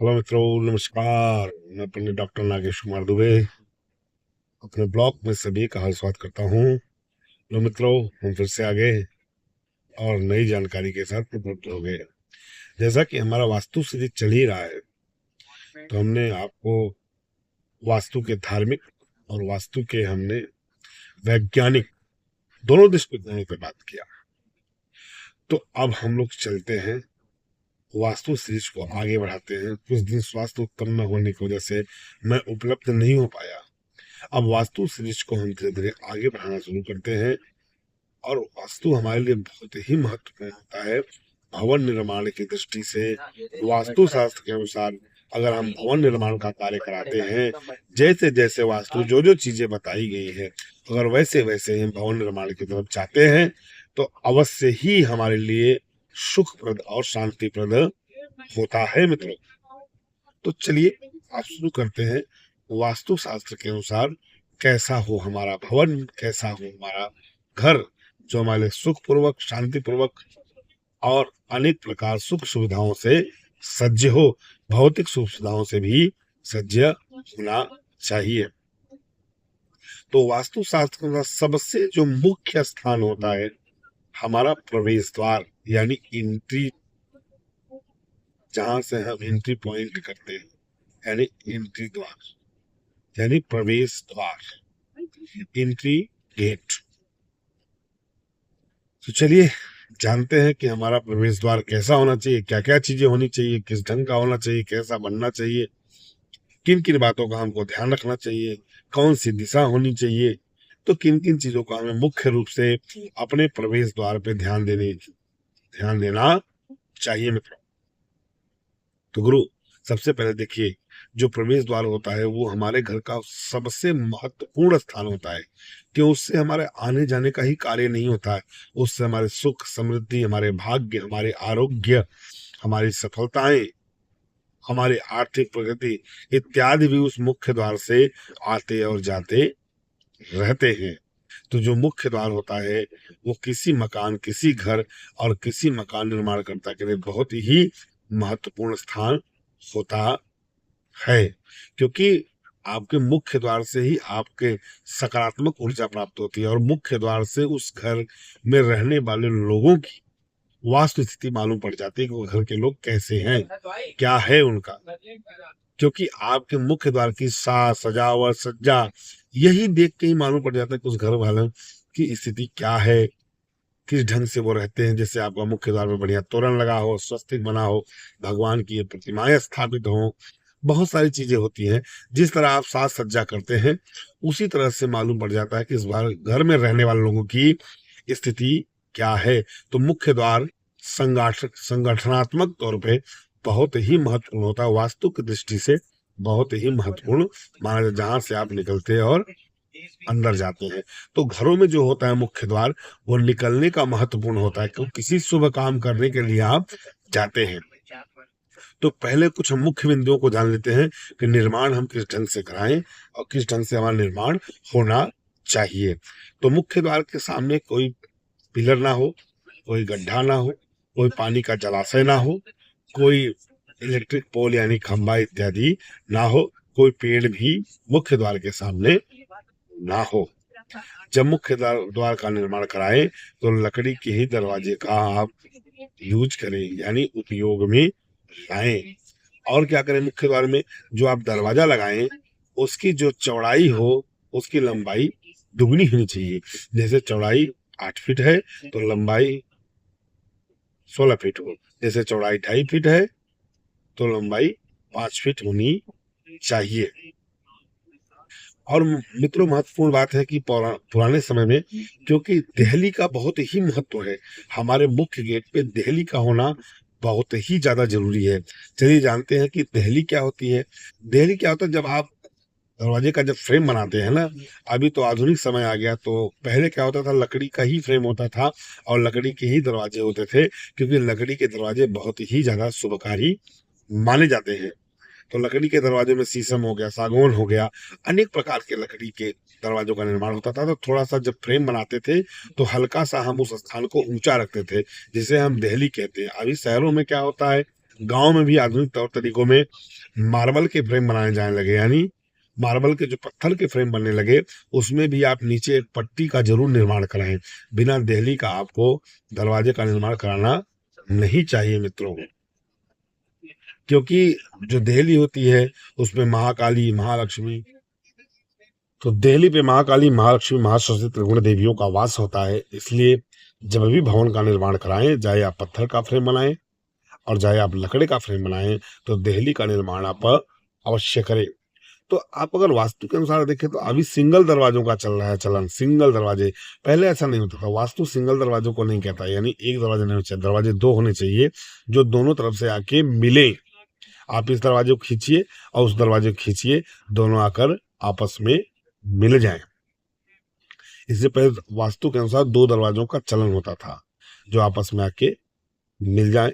Hello मित्रों, नमस्कार। मैं पंडित डॉक्टर नागेश कुमार दुबे अपने ब्लॉग में सभी का हाल स्वागत करता हूँ। लो मित्रों, हम फिर से आ गए और नई जानकारी के साथ उपलब्ध हो गए। जैसा कि हमारा वास्तु सीरीज चल ही रहा है, तो हमने आपको वास्तु के धार्मिक और वास्तु के हमने वैज्ञानिक दोनों दृष्टिकोणों पे बात किया। तो अब हम लोग चलते हैं, वास्तु सीरीज को आगे बढ़ाते हैं। कुछ दिन स्वास्थ्य उत्तम न होने की वजह से मैं उपलब्ध नहीं हो पाया। अब वास्तु सीरीज को हम धीरे धीरे आगे बढ़ाना शुरू करते हैं और वास्तु हमारे लिए बहुत ही महत्वपूर्ण होता है। भवन निर्माण की दृष्टि से वास्तु शास्त्र के अनुसार अगर हम भवन निर्माण का कार्य कराते हैं, जैसे जैसे वास्तु जो जो चीजें बताई गई है, अगर वैसे वैसे हम भवन निर्माण की तरफ चाहते हैं, तो अवश्य ही हमारे लिए सुखप्रद और शांतिप्रद होता है मित्रों। तो चलिए आप शुरू करते हैं। वास्तु शास्त्र के अनुसार कैसा हो हमारा भवन, कैसा हो हमारा घर, जो हमारे सुखपूर्वक, शांतिपूर्वक और अनेक प्रकार सुख सुविधाओं से सज्ज हो। भौतिक सुख सुविधाओं से भी सज्ज होना चाहिए। तो वास्तु शास्त्र के अनुसार सबसे जो मुख्य स्थान होता है हमारा प्रवेश द्वार, यानी एंट्री, जहां से हम एंट्री पॉइंट करते हैं, यानी एंट्री द्वार, यानी प्रवेश द्वार, एंट्री गेट। तो चलिए जानते हैं कि हमारा प्रवेश द्वार कैसा होना चाहिए, क्या क्या चीजें होनी चाहिए, किस ढंग का होना चाहिए, कैसा बनना चाहिए, किन किन बातों का हमको ध्यान रखना चाहिए, कौन सी दिशा होनी चाहिए। तो किन किन चीजों का हमें मुख्य रूप से अपने प्रवेश द्वार पे ध्यान देना चाहिए मित्रों। तो गुरु, सबसे पहले देखिए, जो प्रवेश द्वार होता है वो हमारे घर का सबसे महत्वपूर्ण स्थान होता है, कि उससे हमारे आने जाने का ही कार्य नहीं होता है। उससे हमारे सुख समृद्धि, हमारे भाग्य, हमारे आरोग्य, हमारी सफलताएं, हमारी आर्थिक प्रगति इत्यादि भी उस मुख्य द्वार से आते और जाते रहते हैं। तो जो मुख्य द्वार होता है वो किसी मकान, किसी घर और किसी मकान निर्माणकर्ता के लिए बहुत ही महत्वपूर्ण स्थान होता है, क्योंकि आपके मुख्य द्वार से ही आपके सकारात्मक ऊर्जा प्राप्त होती है और मुख्य द्वार से उस घर में रहने वाले लोगों की वास्तु स्थिति मालूम पड़ जाती है कि वो घर के लोग कैसे हैं, क्या है उनका। क्योंकि आपके मुख्य द्वार की साज सजावट सज्जा यही देख के ही मालूम पड़ जाता है कि उस घर वालों की स्थिति क्या है, किस ढंग से वो रहते हैं। जैसे आपका मुख्य द्वार में बढ़िया तोरण लगा हो, स्वस्तिक बना हो, भगवान की प्रतिमाएं स्थापित हो, बहुत सारी चीजें होती हैं। जिस तरह आप साज सज्जा करते हैं उसी तरह से मालूम पड़ जाता है कि इस बार घर में रहने वाले लोगों की स्थिति क्या है। तो मुख्य द्वार संगठनात्मक तौर पे बहुत ही महत्वपूर्ण होता है, वास्तु की दृष्टि से बहुत ही महत्वपूर्ण माना जाता है, जहां से आप निकलते हैं और अंदर जाते हैं। तो घरों में जो होता है मुख्य द्वार, वो निकलने का महत्वपूर्ण होता है, क्योंकि किसी शुभ काम करने के लिए आप जाते हैं। तो पहले कुछ हम मुख्य बिंदुओं को जान लेते हैं कि निर्माण हम किस ढंग से कराएं और किस ढंग से हमारा निर्माण होना चाहिए। तो मुख्य द्वार के सामने कोई पिलर ना हो, कोई गड्ढा ना हो, कोई पानी का जलाशय ना हो, कोई इलेक्ट्रिक पोल यानी खंभा इत्यादि ना हो, कोई पेड़ भी मुख्य द्वार के सामने ना हो। जब मुख्य द्वार का निर्माण कराएं तो लकड़ी के ही दरवाजे का आप यूज करें, यानी उपयोग में लाएं। और क्या करें, मुख्य द्वार में जो आप दरवाजा लगाएं उसकी जो चौड़ाई हो उसकी लंबाई दुगनी होनी चाहिए। जैसे चौड़ाई 8 फीट है तो लंबाई 16 फीट हो, जैसे चौड़ाई 2.5 फीट है तो लंबाई 5 फीट होनी चाहिए। और मित्रों, महत्वपूर्ण बात है कि पुराने समय में, क्योंकि देहली का बहुत ही महत्व है, हमारे मुख्य गेट पे देहली का होना बहुत ही ज्यादा जरूरी है। चलिए जानते हैं कि देहली क्या होती है। देहली क्या होता है, जब आप दरवाजे का जब फ्रेम बनाते हैं ना, अभी तो आधुनिक समय आ गया, तो पहले क्या होता था, लकड़ी का ही फ्रेम होता था और लकड़ी के ही दरवाजे होते थे, क्योंकि लकड़ी के दरवाजे बहुत ही ज्यादा शुभकारी माने जाते हैं। तो लकड़ी के दरवाजे में शीशम हो गया, सागौन हो गया, अनेक प्रकार के लकड़ी के दरवाजों का निर्माण होता था। तो थोड़ा सा जब फ्रेम बनाते थे तो हल्का सा हम उस स्थान को ऊंचा रखते थे, जिसे हम देहली कहते हैं। अभी शहरों में क्या होता है, गांव में भी आधुनिक तौर तरीकों में मार्बल के फ्रेम बनाए जाने लगे, यानी मार्बल के जो पत्थर के फ्रेम बनने लगे, उसमें भी आप नीचे एक पट्टी का जरूर निर्माण कराएं। बिना देहली का आपको दरवाजे का निर्माण कराना नहीं चाहिए मित्रों, क्योंकि जो देहली होती है उसमें महाकाली, महालक्ष्मी, तो देहली पे महाकाली, महालक्ष्मी, महासरस्वती, त्रिगुण देवियों का वास होता है। इसलिए जब भी भवन का निर्माण कराएं, चाहे आप पत्थर का फ्रेम बनाएं और चाहे आप लकड़ी का फ्रेम बनाएं, तो देहली का निर्माण आप अवश्य करें। तो आप अगर वास्तु के अनुसार देखें तो अभी सिंगल दरवाजों का चल रहा है चलन, सिंगल दरवाजे। पहले ऐसा नहीं होता था, वास्तु सिंगल दरवाजों को नहीं कहता, यानी एक दरवाजा नहीं होना चाहिए, दरवाजे दो होने चाहिए जो दोनों तरफ से आके मिले। आप इस दरवाजे को खींचिए और उस दरवाजे को खींचिए, दोनों आकर आपस में मिल जाएं। इससे पहले वास्तु के अनुसार दो दरवाजों का चलन होता था जो आपस में आके मिल जाए,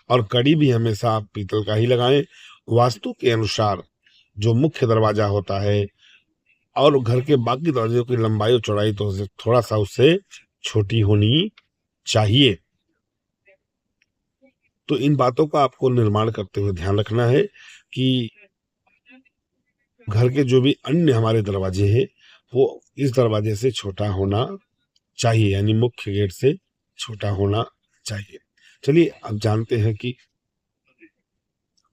और कड़ी भी हमेशा आप पीतल का ही लगाएं। वास्तु के अनुसार जो मुख्य दरवाजा होता है और घर के बाकी दरवाजों की लंबाई और चौड़ाई तो थोड़ा सा उससे छोटी होनी चाहिए। तो इन बातों का आपको निर्माण करते हुए ध्यान रखना है कि घर के जो भी अन्य हमारे दरवाजे हैं वो इस दरवाजे से छोटा होना चाहिए, यानी मुख्य गेट से छोटा होना चाहिए। चलिए अब जानते हैं कि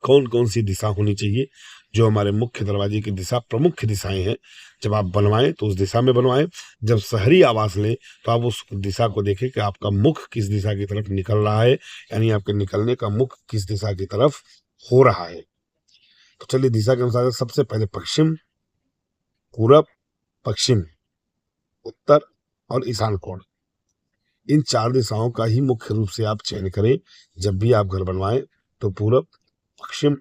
कौन कौन सी दिशा होनी चाहिए। जो हमारे मुख्य दरवाजे की दिशा, प्रमुख दिशाएं हैं, जब आप बनवाएं तो उस दिशा में बनवाएं। जब शहरी आवास लें तो आप उस दिशा को देखें कि आपका मुख किस दिशा की तरफ निकल रहा है, यानी आपके निकलने का मुख किस दिशा की तरफ हो रहा है। तो चलिए दिशा के अनुसार सबसे पहले पश्चिम, पूरब, पश्चिम, उत्तर और ईशान कोण, इन चार दिशाओं का ही मुख्य रूप से आप चयन करें। जब भी आप घर बनवाएं तो पूरब, पश्चिम,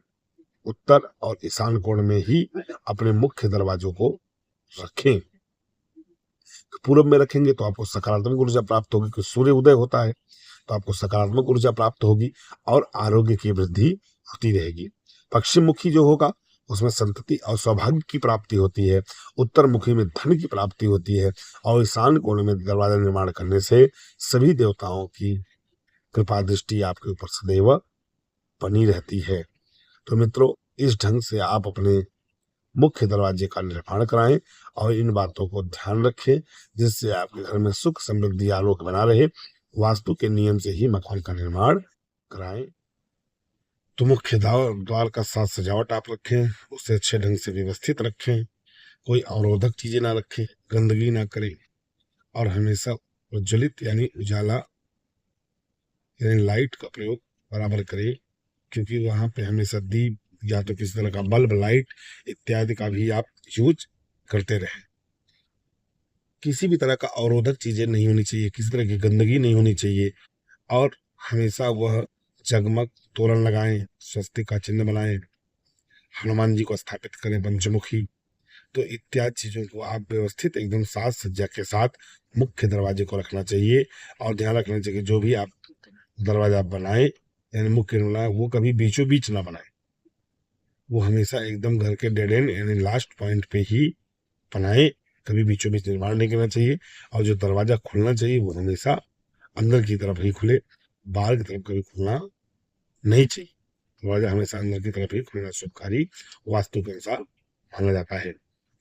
उत्तर और ईशान कोण में ही अपने मुख्य दरवाजों को रखें। पूरब में रखेंगे तो आपको सकारात्मक ऊर्जा प्राप्त होगी, क्योंकि सूर्य उदय होता है तो आपको सकारात्मक ऊर्जा प्राप्त होगी और आरोग्य की वृद्धि होती रहेगी। पश्चिम मुखी जो होगा उसमें संतति और सौभाग्य की प्राप्ति होती है। उत्तर मुखी में धन की प्राप्ति होती है और ईशान कोण में दरवाजा निर्माण करने से सभी देवताओं की कृपा दृष्टि आपके ऊपर सदैव बनी रहती है। तो मित्रों, इस ढंग से आप अपने मुख्य दरवाजे का निर्माण कराएं और इन बातों को ध्यान रखें, जिससे आपके घर में सुख, समृद्धि, आलोक बना रहे। वास्तु के नियम से ही मकान का निर्माण कराएं। तो मुख्य द्वार का साज सजावट आप रखें, उसे अच्छे ढंग से व्यवस्थित रखें, कोई अवरोधक चीजें ना रखें, गंदगी ना करें और हमेशा प्रज्वलित यानी उजाला यानी लाइट का प्रयोग बराबर करें, क्योंकि वहां पे हमेशा दीप या तो किसी तरह का बल्ब, लाइट इत्यादि का भी आप यूज करते रहें। किसी भी तरह का अवरोधक चीजें नहीं होनी चाहिए, किसी तरह की गंदगी नहीं होनी चाहिए और हमेशा वह जगमग तोरण लगाएं, स्वस्तिक का चिन्ह बनाएं, हनुमान जी को स्थापित करें पंचमुखी। तो इत्यादि चीजों को आप व्यवस्थित एकदम साज सज्जा के साथ मुख्य दरवाजे को रखना चाहिए। और ध्यान रखना चाहिए जो भी आप दरवाजा बनाए यानी मुख्य बनाए वो कभी बीचों बीच ना बनाए, वो हमेशा एकदम घर के डेड एंड यानी लास्ट पॉइंट पे ही बनाए, कभी बीचों बीच निर्माण नहीं करना चाहिए। और जो दरवाजा खुलना चाहिए वो हमेशा अंदर की तरफ ही खुले, बाहर की तरफ कभी खुलना नहीं चाहिए। दरवाजा हमेशा अंदर की तरफ ही खुलना शुभकारी वास्तु के अनुसार माना जाता है।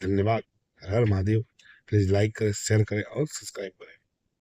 धन्यवाद। हर हर महादेव। प्लीज लाइक करें, शेयर करें और सब्सक्राइब करें।